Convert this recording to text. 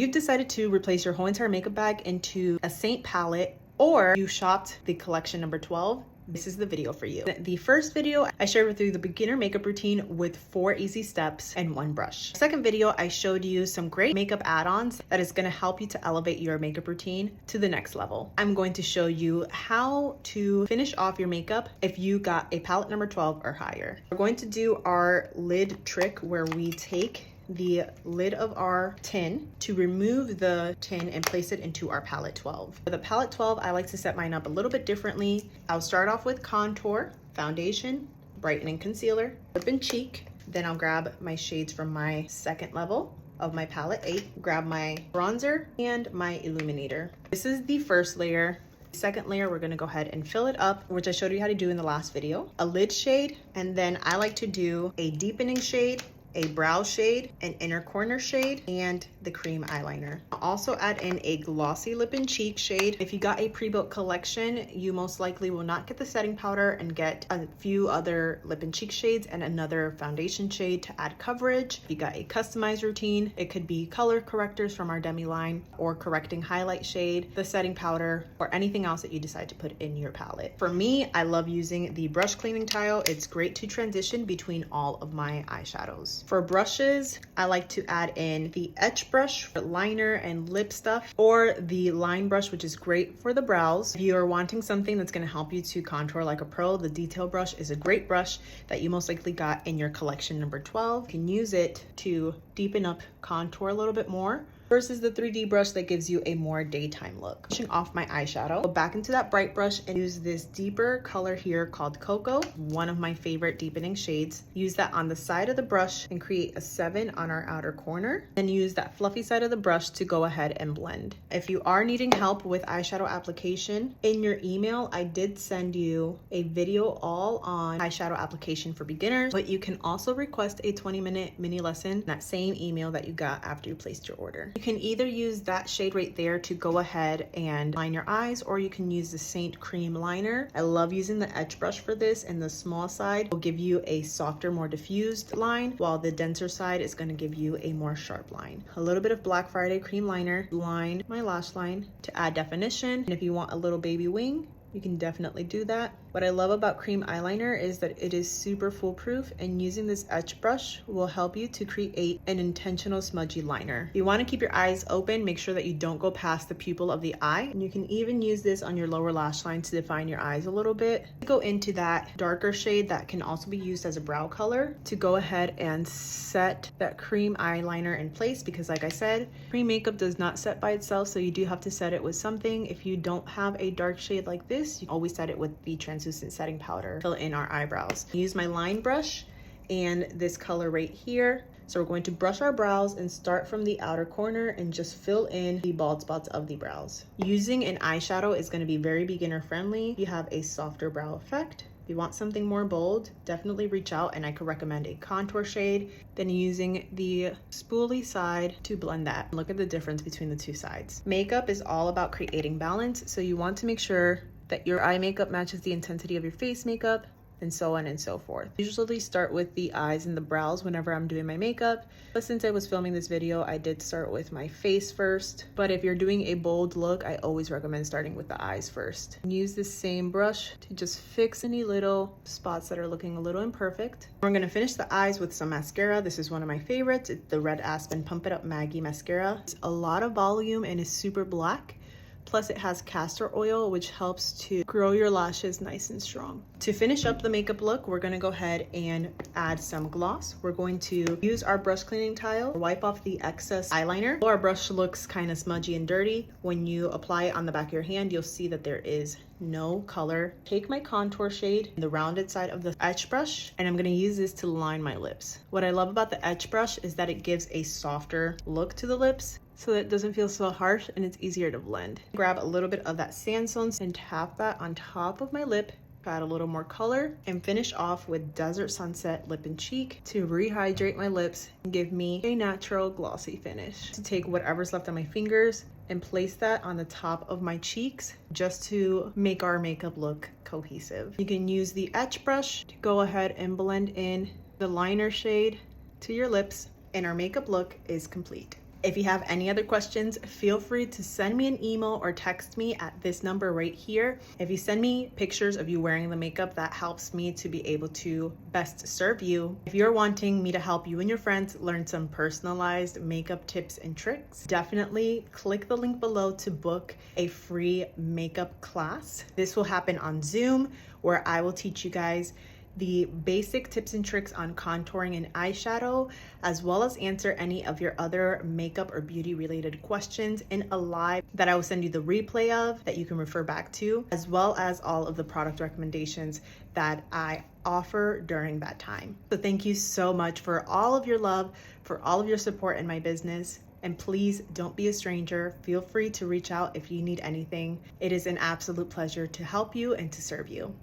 You've decided to replace your whole entire makeup bag into a Seint palette, or you shopped the collection number 12, this is the video for you. The first video, I shared with you the beginner makeup routine with 4 easy steps and 1 brush. Second video, I showed you some great makeup add-ons that is gonna help you to elevate your makeup routine to the next level. I'm going to show you how to finish off your makeup if you got a palette number 12 or higher. We're going to do our lid trick where we take the lid of our tin to remove the tin and place it into our palette 12. For the palette 12, I like to set mine up a little bit differently. I'll start off with contour, foundation, brightening concealer, lip and cheek. Then I'll grab my shades from my second level of my palette 8, grab my bronzer and my illuminator. This is the first layer. Second layer, we're gonna go ahead and fill it up, which I showed you how to do in the last video. A lid shade, and then I like to do a deepening shade, a brow shade, an inner corner shade, and the cream eyeliner. I'll also add in a glossy lip and cheek shade. If you got a pre-built collection, you most likely will not get the setting powder and get a few other lip and cheek shades and another foundation shade to add coverage. If you got a customized routine, it could be color correctors from our demi line, or correcting highlight shade, the setting powder, or anything else that you decide to put in your palette. For me, I love using the brush cleaning tile. It's great to transition between all of my eyeshadows. For brushes, I like to add in the etch brush for liner and lip stuff, or the line brush, which is great for the brows. If you are wanting something that's going to help you to contour like a pro, the detail brush is a great brush that you most likely got in your collection number 12. You can use it to deepen up contour a little bit more, versus the 3D brush that gives you a more daytime look. Pushing off my eyeshadow, go back into that bright brush and use this deeper color here called Cocoa, one of my favorite deepening shades. Use that on the side of the brush and create a 7 on our outer corner. Then use that fluffy side of the brush to go ahead and blend. If you are needing help with eyeshadow application, in your email, I did send you a video all on eyeshadow application for beginners, but you can also request a 20-minute mini lesson in that same email that you got after you placed your order. You can either use that shade right there to go ahead and line your eyes, or you can use the Seint cream liner. I love using the etch brush for this, and the small side will give you a softer, more diffused line, while the denser side is going to give you a more sharp line. A little bit of Black Friday cream liner, line my lash line to add definition, and if you want a little baby wing, you can definitely do that. What I love about cream eyeliner is that it is super foolproof, and using this etch brush will help you to create an intentional smudgy liner. You want to keep your eyes open, make sure that you don't go past the pupil of the eye, and you can even use this on your lower lash line to define your eyes a little bit. Go into that darker shade that can also be used as a brow color to go ahead and set that cream eyeliner in place, because like I said, cream makeup does not set by itself, so you do have to set it with something. If you don't have a dark shade like this, you can always set it with the translucent setting powder. Fill in our eyebrows. Use my line brush and this color right here. So we're going to brush our brows and start from the outer corner and just fill in the bald spots of the brows. Using an eyeshadow is going to be very beginner friendly. You have a softer brow effect. If you want something more bold, definitely reach out, and I could recommend a contour shade, then using the spoolie side to blend that. Look at the difference between the two sides. Makeup is all about creating balance, so you want to make sure that your eye makeup matches the intensity of your face makeup, and so on and so forth. I usually start with the eyes and the brows whenever I'm doing my makeup, but since I was filming this video, I did start with my face first. But if you're doing a bold look, I always recommend starting with the eyes first. Use this same brush to just fix any little spots that are looking a little imperfect. We're gonna finish the eyes with some mascara. This is one of my favorites. It's the Red Aspen Pump It Up Maggie mascara. It's a lot of volume and is super black. Plus it has castor oil, which helps to grow your lashes nice and strong. To finish up the makeup look, we're gonna go ahead and add some gloss. We're going to use our brush cleaning tile, wipe off the excess eyeliner. Our brush looks kind of smudgy and dirty. When you apply it on the back of your hand, you'll see that there is no color. Take my contour shade, the rounded side of the etch brush, and I'm gonna use this to line my lips. What I love about the etch brush is that it gives a softer look to the lips, so that it doesn't feel so harsh and it's easier to blend. Grab a little bit of that sandstone and tap that on top of my lip, add a little more color, and finish off with Desert Sunset Lip and Cheek to rehydrate my lips and give me a natural glossy finish. To take whatever's left on my fingers and place that on the top of my cheeks just to make our makeup look cohesive. You can use the etch brush to go ahead and blend in the liner shade to your lips, and our makeup look is complete. If you have any other questions, feel free to send me an email or text me at this number right here. If you send me pictures of you wearing the makeup, that helps me to be able to best serve you. If you're wanting me to help you and your friends learn some personalized makeup tips and tricks, definitely click the link below to book a free makeup class. This will happen on Zoom, where I will teach you guys the basic tips and tricks on contouring and eyeshadow, as well as answer any of your other makeup or beauty related questions in a live that I will send you the replay of that you can refer back to, as well as all of the product recommendations that I offer during that time. So thank you so much for all of your love, for all of your support in my business. And please don't be a stranger. Feel free to reach out if you need anything. It is an absolute pleasure to help you and to serve you.